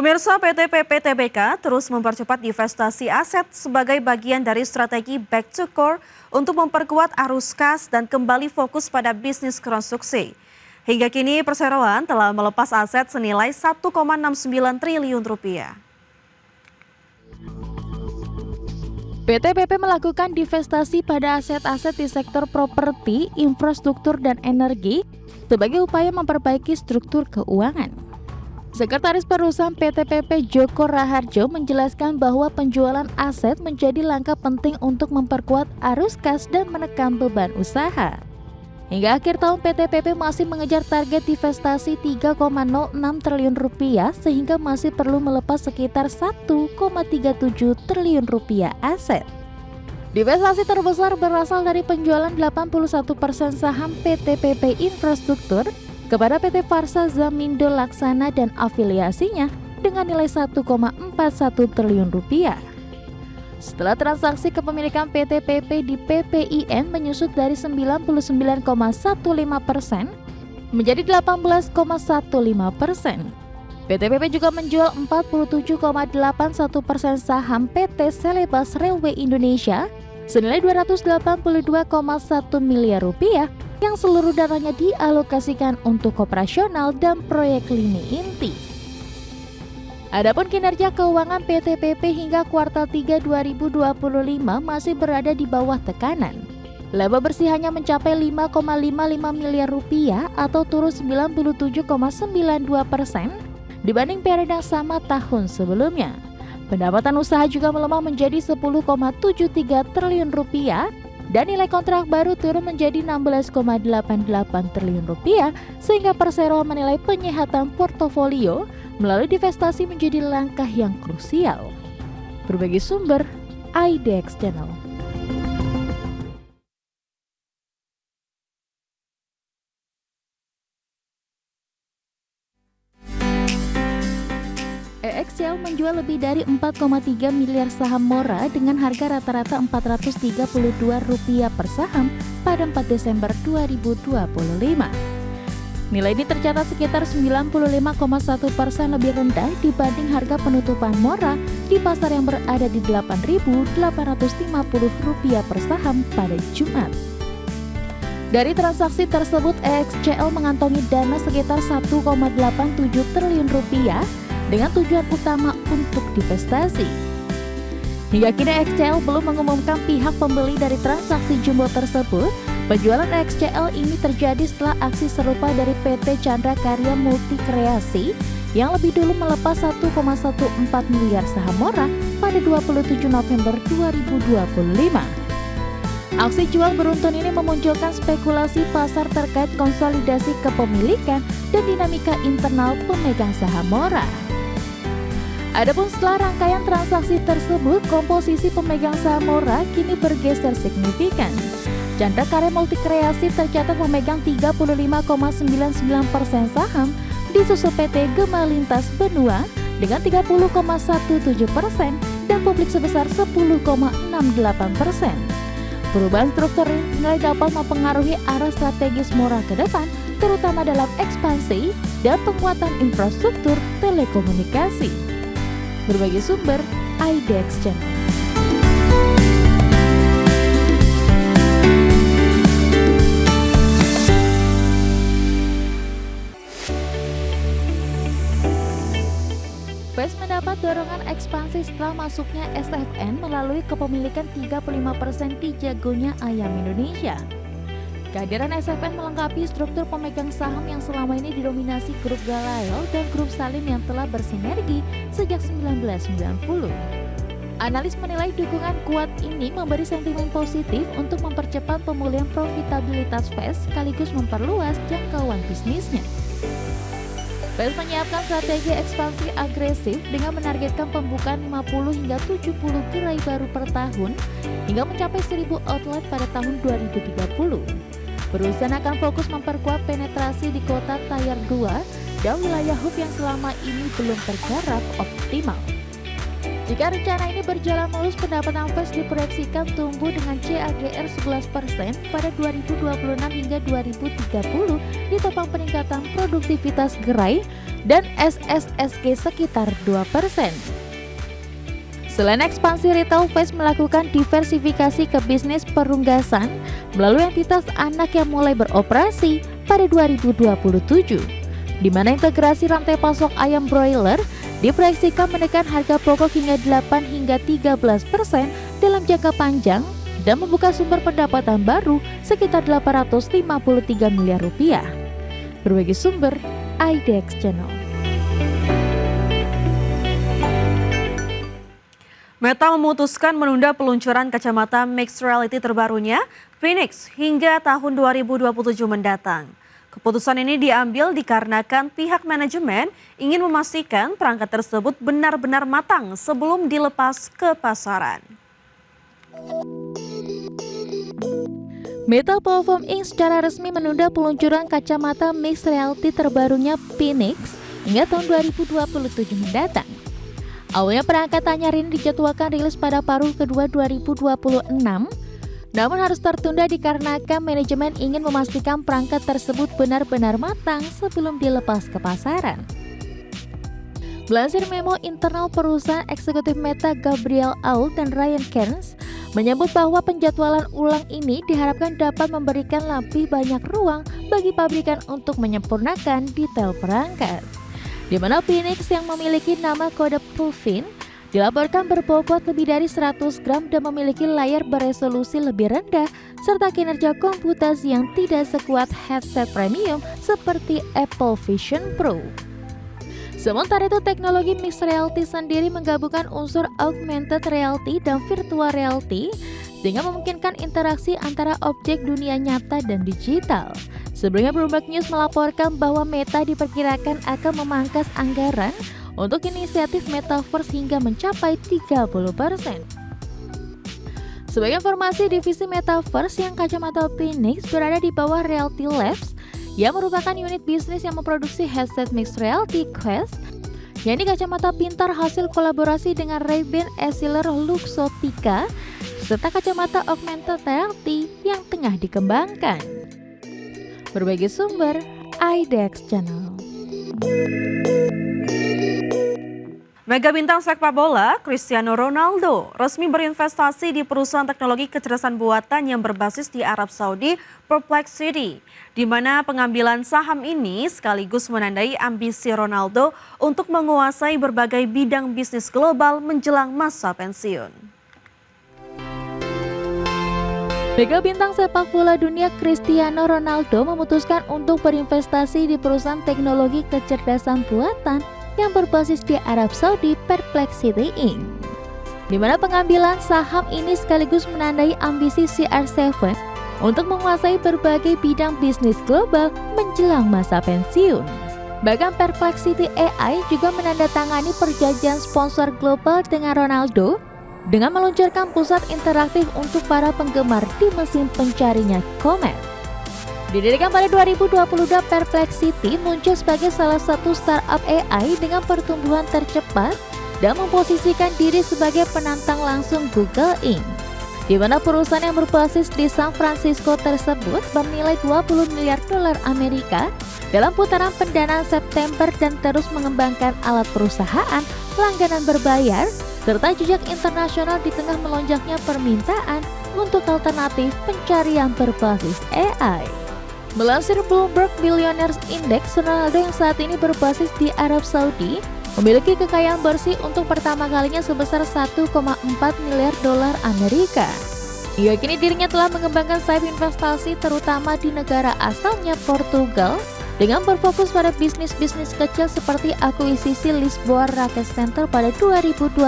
Pemirsa, PT PP Tbk terus mempercepat divestasi aset sebagai bagian dari strategi back to core untuk memperkuat arus kas dan kembali fokus pada bisnis konstruksi. Hingga kini perseroan telah melepas aset senilai 1,69 triliun rupiah. PT PP melakukan divestasi pada aset-aset di sektor properti, infrastruktur, dan energi sebagai upaya memperbaiki struktur keuangan. Sekretaris Perusahaan PT PP Joko Raharjo menjelaskan bahwa penjualan aset menjadi langkah penting untuk memperkuat arus kas dan menekan beban usaha. Hingga akhir tahun PT PP masih mengejar target divestasi 3,06 triliun rupiah sehingga masih perlu melepas sekitar 1,37 triliun rupiah aset. Divestasi terbesar berasal dari penjualan 81% saham PT PP Infrastruktur kepada PT Farsa Zamindo Laksana dan afiliasinya dengan nilai 1,41 triliun rupiah. Setelah transaksi kepemilikan PT PP di PPIN menyusut dari 99,15% menjadi 18,15%. PT PP juga menjual 47,81% saham PT Selebas Railway Indonesia senilai 282,1 miliar rupiah yang seluruh dananya dialokasikan untuk operasional dan proyek lini inti. Adapun kinerja keuangan PT PP hingga kuartal 3 2025 masih berada di bawah tekanan. Laba bersih hanya mencapai 5,55 miliar rupiah atau turun 97,92% dibanding periode yang sama tahun sebelumnya. Pendapatan usaha juga melemah menjadi 10,73 triliun rupiah dan nilai kontrak baru turun menjadi 16,88 triliun rupiah sehingga perseroan menilai penyehatan portofolio melalui divestasi menjadi langkah yang krusial. Berbagi sumber, IDX Channel. EXL menjual lebih dari 4,3 miliar saham Mora dengan harga rata-rata Rp432 per saham pada 4 Desember 2025. Nilai ini tercatat sekitar 95,1% lebih rendah dibanding harga penutupan Mora di pasar yang berada di Rp8.850 per saham pada Jumat. Dari transaksi tersebut, EXCL mengantongi dana sekitar 1,87 triliun rupiah dengan tujuan utama untuk divestasi. Hingga kini EXCL belum mengumumkan pihak pembeli dari transaksi jumbo tersebut. Penjualan EXCL ini terjadi setelah aksi serupa dari PT Chandra Karya Multi Kreasi yang lebih dulu melepas 1,14 miliar saham Mora pada 27 November 2025. Aksi jual beruntun ini memunculkan spekulasi pasar terkait konsolidasi kepemilikan dan dinamika internal pemegang saham Mora. Adapun setelah rangkaian transaksi tersebut, komposisi pemegang saham Mora kini bergeser signifikan. Chandra Karya Multi Kreasi tercatat memegang 35,99% saham, disusul PT Gemalintas Benua dengan 30,17% dan publik sebesar 10,68%. Perubahan struktur nilai dapat mempengaruhi arah strategis Mora ke depan, terutama dalam ekspansi dan penguatan infrastruktur telekomunikasi. Berbagai sumber, IDX Channel. FES mendapat dorongan ekspansi setelah masuknya SFN melalui kepemilikan 35% di jagonya Ayam Indonesia. Kehadiran SFN melengkapi struktur pemegang saham yang selama ini didominasi Grup Galael dan Grup Salim yang telah bersinergi sejak 1990. Analis menilai dukungan kuat ini memberi sentimen positif untuk mempercepat pemulihan profitabilitas FES sekaligus memperluas jangkauan bisnisnya. FES menyiapkan strategi ekspansi agresif dengan menargetkan pembukaan 50 hingga 70 gerai baru per tahun hingga mencapai 1.000 outlet pada tahun 2030. Perusahaan akan fokus memperkuat penetrasi di kota Tier 2 dan wilayah hub yang selama ini belum tergarap optimal. Jika rencana ini berjalan mulus, pendapatan Fast diproyeksikan tumbuh dengan CAGR 11% pada 2026 hingga 2030 ditopang peningkatan produktivitas gerai dan SSSG sekitar 2%. Selain ekspansi retail, Fast melakukan diversifikasi ke bisnis perunggasan melalui entitas anak yang mulai beroperasi pada 2027, di mana integrasi rantai pasok ayam broiler diproyeksikan menekan harga pokok hingga 8 hingga 13% dalam jangka panjang dan membuka sumber pendapatan baru sekitar 853 miliar rupiah. Berbagi sumber, IDX Channel. Meta memutuskan menunda peluncuran kacamata mixed reality terbarunya, Phoenix, hingga tahun 2027 mendatang. Keputusan ini diambil dikarenakan pihak manajemen ingin memastikan perangkat tersebut benar-benar matang sebelum dilepas ke pasaran. Meta Platforms Inc. secara resmi menunda peluncuran kacamata mixed reality terbarunya Phoenix hingga tahun 2027 mendatang. Awalnya perangkat anyar ini dijadwalkan rilis pada paruh kedua 2026, namun harus tertunda dikarenakan manajemen ingin memastikan perangkat tersebut benar-benar matang sebelum dilepas ke pasaran. Melansir memo internal perusahaan, eksekutif Meta Gabriel Aul dan Ryan Kearns menyebut bahwa penjadwalan ulang ini diharapkan dapat memberikan lebih banyak ruang bagi pabrikan untuk menyempurnakan detail perangkat, di mana Phoenix yang memiliki nama kode Puffin dilaporkan berbobot lebih dari 100 gram dan memiliki layar beresolusi lebih rendah serta kinerja komputasi yang tidak sekuat headset premium seperti Apple Vision Pro. Sementara itu, teknologi mixed reality sendiri menggabungkan unsur augmented reality dan virtual reality sehingga memungkinkan interaksi antara objek dunia nyata dan digital. Sebelumnya, Bloomberg News melaporkan bahwa Meta diperkirakan akan memangkas anggaran untuk inisiatif Metaverse hingga mencapai 30%. Sebagai informasi, divisi Metaverse yang kacamata Phoenix berada di bawah Reality Labs yang merupakan unit bisnis yang memproduksi headset mixed reality Quest, yakni kacamata pintar hasil kolaborasi dengan Ray-Ban Essilor Luxottica, serta kacamata augmented reality yang tengah dikembangkan. Berbagi sumber, IDX Channel. Mega bintang sepak bola Cristiano Ronaldo resmi berinvestasi di perusahaan teknologi kecerdasan buatan yang berbasis di Arab Saudi, Perplexity, di mana pengambilan saham ini sekaligus menandai ambisi Ronaldo untuk menguasai berbagai bidang bisnis global menjelang masa pensiun. Mega bintang sepak bola dunia Cristiano Ronaldo memutuskan untuk berinvestasi di perusahaan teknologi kecerdasan buatan yang berbasis di Arab Saudi, Perplexity Inc., di mana pengambilan saham ini sekaligus menandai ambisi CR7 untuk menguasai berbagai bidang bisnis global menjelang masa pensiun. Bahkan Perplexity AI juga menandatangani perjanjian sponsor global dengan Ronaldo dengan meluncurkan pusat interaktif untuk para penggemar di mesin pencarinya Comet. Didirikan pada 2022, Perplexity muncul sebagai salah satu startup AI dengan pertumbuhan tercepat dan memposisikan diri sebagai penantang langsung Google Inc., di mana perusahaan yang berbasis di San Francisco tersebut bernilai 20 miliar dolar Amerika dalam putaran pendanaan September dan terus mengembangkan alat perusahaan, langganan berbayar, serta jejak internasional di tengah melonjaknya permintaan untuk alternatif pencarian berbasis AI. Melansir Bloomberg Billionaires Index, Ronaldo yang saat ini berbasis di Arab Saudi memiliki kekayaan bersih untuk pertama kalinya sebesar 1,4 miliar dolar Amerika. Diyakini dirinya telah mengembangkan sayap investasi terutama di negara asalnya Portugal dengan berfokus pada bisnis-bisnis kecil seperti akuisisi Lisboa Racket Center pada 2024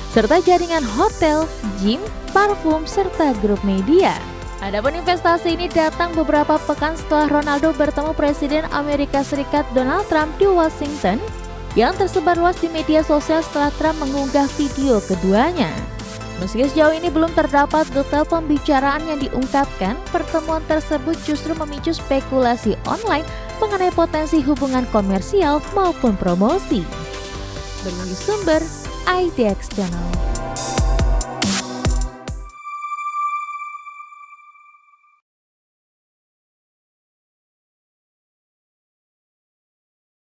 serta jaringan hotel, gym, parfum, serta grup media. Adapun investasi ini datang beberapa pekan setelah Ronaldo bertemu Presiden Amerika Serikat Donald Trump di Washington yang tersebar luas di media sosial setelah Trump mengunggah video keduanya. Meski sejauh ini belum terdapat detail pembicaraan yang diungkapkan, pertemuan tersebut justru memicu spekulasi online mengenai potensi hubungan komersial maupun promosi. Berbagi sumber, IDX Channel.